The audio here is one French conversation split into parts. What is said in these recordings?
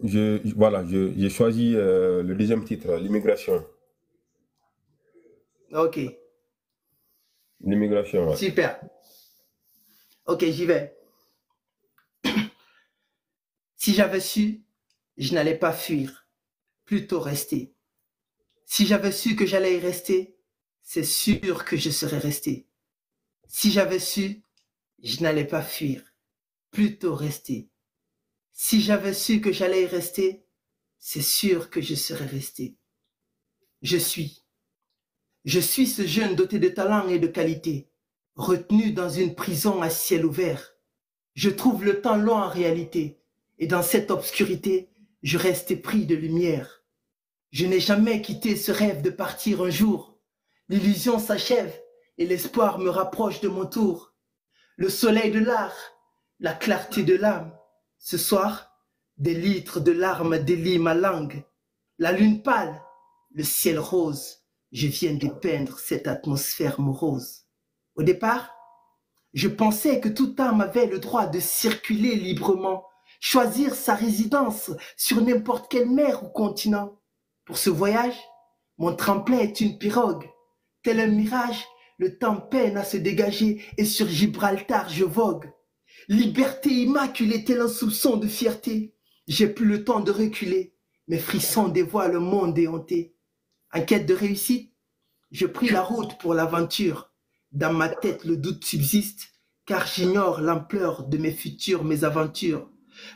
Voilà, j'ai choisi le deuxième titre, l'immigration. Ok, L'immigration, ouais. super. Ok, j'y vais. Si j'avais su, je n'allais pas fuir, plutôt rester. Si j'avais su que j'allais y rester, c'est sûr que je serais resté. Si j'avais su, je n'allais pas fuir, plutôt rester. Si j'avais su que j'allais y rester, c'est sûr que je serais resté. Je suis. Je suis ce jeune doté de talent et de qualité, retenu dans une prison à ciel ouvert. Je trouve le temps long en réalité, et dans cette obscurité, je reste pris de lumière. Je n'ai jamais quitté ce rêve de partir un jour. L'illusion s'achève et l'espoir me rapproche de mon tour. Le soleil de l'art, la clarté de l'âme. Ce soir, des litres de larmes délient ma langue. La lune pâle, le ciel rose, je viens dépeindre cette atmosphère morose. Au départ, je pensais que toute âme avait le droit de circuler librement, choisir sa résidence sur n'importe quelle mer ou continent. Pour ce voyage, mon tremplin est une pirogue. Tel un mirage, le temps peine à se dégager et sur Gibraltar je vogue. Liberté immaculée tel un soupçon de fierté. J'ai plus le temps de reculer. Mes frissons dévoilent le monde éhonté. En quête de réussite, je pris la route pour l'aventure. Dans ma tête, le doute subsiste, car j'ignore l'ampleur de mes futures mésaventures.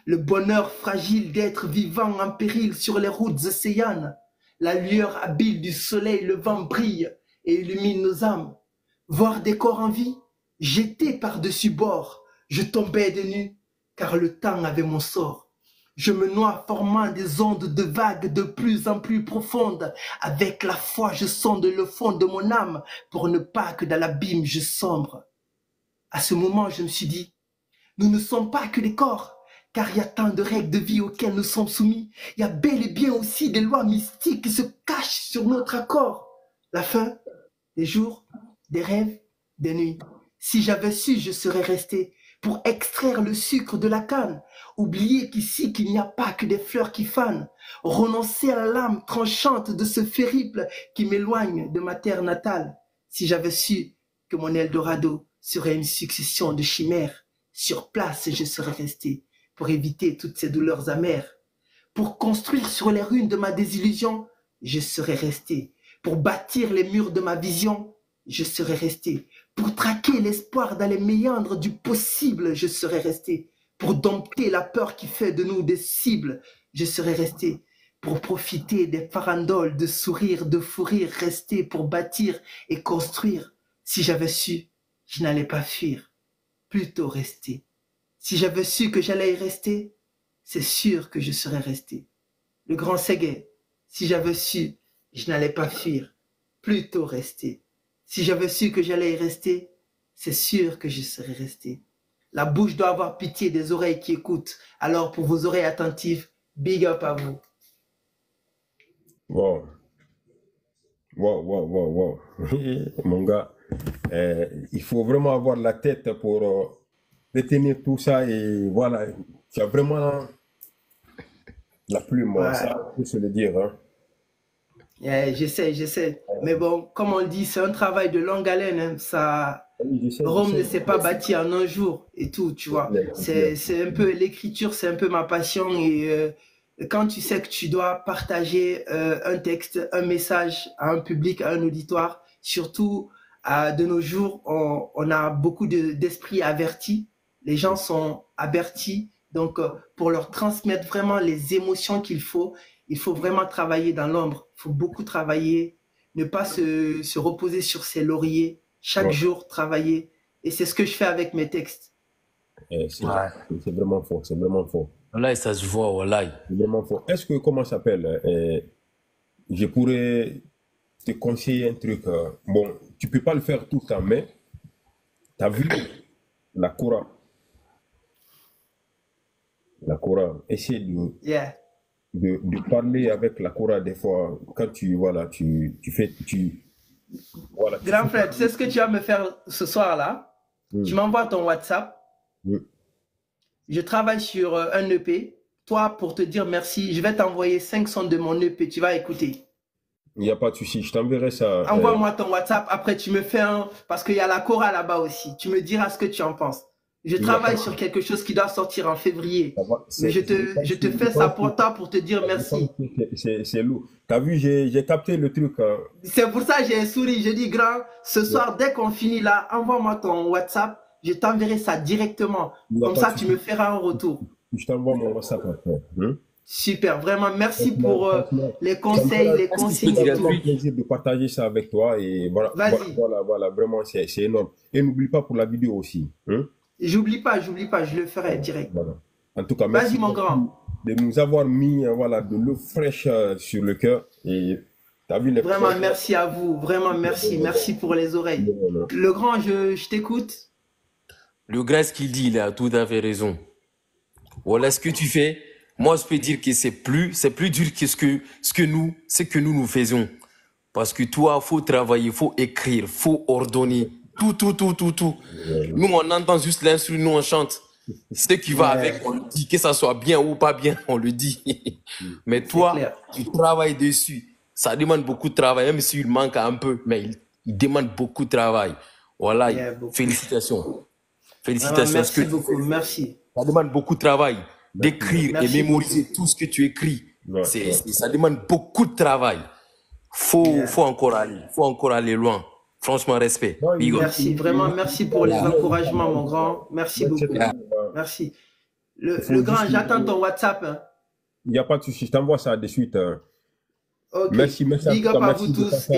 Le bonheur fragile d'être vivant en péril sur les routes océanes. La lueur habile du soleil levant brille et illumine nos âmes. Voir des corps en vie, jetés par-dessus bord, je tombais de nu, car le temps avait mon sort. Je me noie formant des ondes de vagues de plus en plus profondes. Avec la foi, je sonde le fond de mon âme pour ne pas que dans l'abîme je sombre. À ce moment, je me suis dit, nous ne sommes pas que des corps, car il y a tant de règles de vie auxquelles nous sommes soumis. Il y a bel et bien aussi des lois mystiques qui se cachent sur notre accord. La fin, des jours, des rêves, des nuits. Si j'avais su, je serais resté pour extraire le sucre de la canne, oublier qu'ici qu'il n'y a pas que des fleurs qui fanent, renoncer à la lame tranchante de ce périple qui m'éloigne de ma terre natale. Si j'avais su que mon Eldorado serait une succession de chimères, sur place je serais resté pour éviter toutes ces douleurs amères. Pour construire sur les ruines de ma désillusion, je serais resté. Pour bâtir les murs de ma vision, je serais resté. Pour traquer l'espoir dans les méandres du possible, je serais resté. Pour dompter la peur qui fait de nous des cibles, je serais resté. Pour profiter des farandoles, de sourire, de fou rire, rester pour bâtir et construire. Si j'avais su, je n'allais pas fuir, plutôt rester. Si j'avais su que j'allais y rester, c'est sûr que je serais resté. Le grand Ségué, si j'avais su, je n'allais pas fuir, plutôt rester. Si j'avais su que j'allais y rester, c'est sûr que je serais resté. La bouche doit avoir pitié des oreilles qui écoutent. Alors pour vos oreilles attentives, big up à vous. Wow, wow, wow, wow, wow. Mon gars, il faut vraiment avoir la tête pour retenir tout ça et voilà, tu as vraiment la plume, Ouais. ça, on peut se le dire, hein. J'essaie, j'essaie. Mais bon, comme on dit, c'est un travail de longue haleine, hein. Ça, Oui, je Rome ne sais, s'est pas bâti en un jour et tout, tu c'est vois. clair, c'est clair. C'est un peu l'écriture, c'est un peu ma passion et quand tu sais que tu dois partager un texte, un message à un public, à un auditoire, surtout de nos jours, on a beaucoup d'esprits avertis. Les gens sont avertis, donc pour leur transmettre vraiment les émotions qu'il faut, il faut vraiment travailler dans l'ombre. Il faut beaucoup travailler, ne pas se reposer sur ses lauriers. Chaque Ouais, jour, travailler. Et c'est ce que je fais avec mes textes. c'est Ouais. c'est vraiment faux, c'est vraiment faux. Là, ça se voit, voilà. C'est vraiment faux. Est-ce que, comment ça s'appelle, je pourrais te conseiller un truc. Bon, tu peux pas le faire tout le temps, mais tu as vu la Cora. La Cora. Essaie Yeah. de parler avec la Cora des fois. Quand tu, voilà, voilà, tu Grand fais frère, tu sais ce que tu vas me faire ce soir-là? Tu Hmm, m'envoies ton WhatsApp. hmm, Je travaille sur un EP. toi, pour te dire merci, je vais t'envoyer 5 sons de mon EP, tu vas écouter. Il n'y a pas de souci, je t'enverrai ça. Envoie-moi ton WhatsApp, après tu me fais un... Parce qu'il y a la chorale là-bas aussi, tu me diras ce que tu en penses. Je travaille sur quelque chose qui doit sortir en février. Mais je te fais ça pour toi pour te dire merci. C'est lourd. T'as vu, j'ai capté le truc. C'est pour ça que j'ai souri. J'ai dit, grand, ce soir, dès qu'on finit là, envoie-moi ton WhatsApp. Je t'enverrai ça directement. Comme ça, tu me feras un retour. Je t'envoie mon WhatsApp après. Super, vraiment, merci pour les conseils, les consignes et tout. C'est un plaisir de partager ça avec toi. Et voilà, voilà, vraiment, c'est énorme. Et n'oublie pas pour la vidéo aussi. J'oublie pas, je le ferai direct. Voilà. En tout cas, merci mon grand. De nous avoir mis voilà, de l'eau fraîche sur le cœur. Et t'as vu les vraiment, merci à vous. Vraiment, merci. Merci pour les oreilles. Le grand, je t'écoute. Le grand, ce qu'il dit, il a tout à fait raison. Voilà ce que tu fais. Moi, je peux dire que c'est plus dur que ce que nous faisons. Parce que toi, faut travailler, faut écrire, faut ordonner. Tout. Nous, on entend juste l'instru, nous, on chante. Ce qui va avec, on le dit. Que ça soit bien ou pas bien, on le dit. Mais toi, tu travailles dessus. Ça demande beaucoup de travail, même s'il manque un peu. Mais il demande beaucoup de travail. Voilà, félicitations. Félicitations. Merci beaucoup, merci. Ça demande beaucoup de travail. D'écrire et mémoriser tout ce que tu écris. Ça demande beaucoup de travail. Faut encore aller loin. Franchement, respect. Merci, vraiment, merci pour les encouragements, mon grand. Merci beaucoup. Merci. Le grand, j'attends ton WhatsApp. Il n'y a pas de souci, je t'envoie ça de suite. Okay. Merci Big up à vous tous.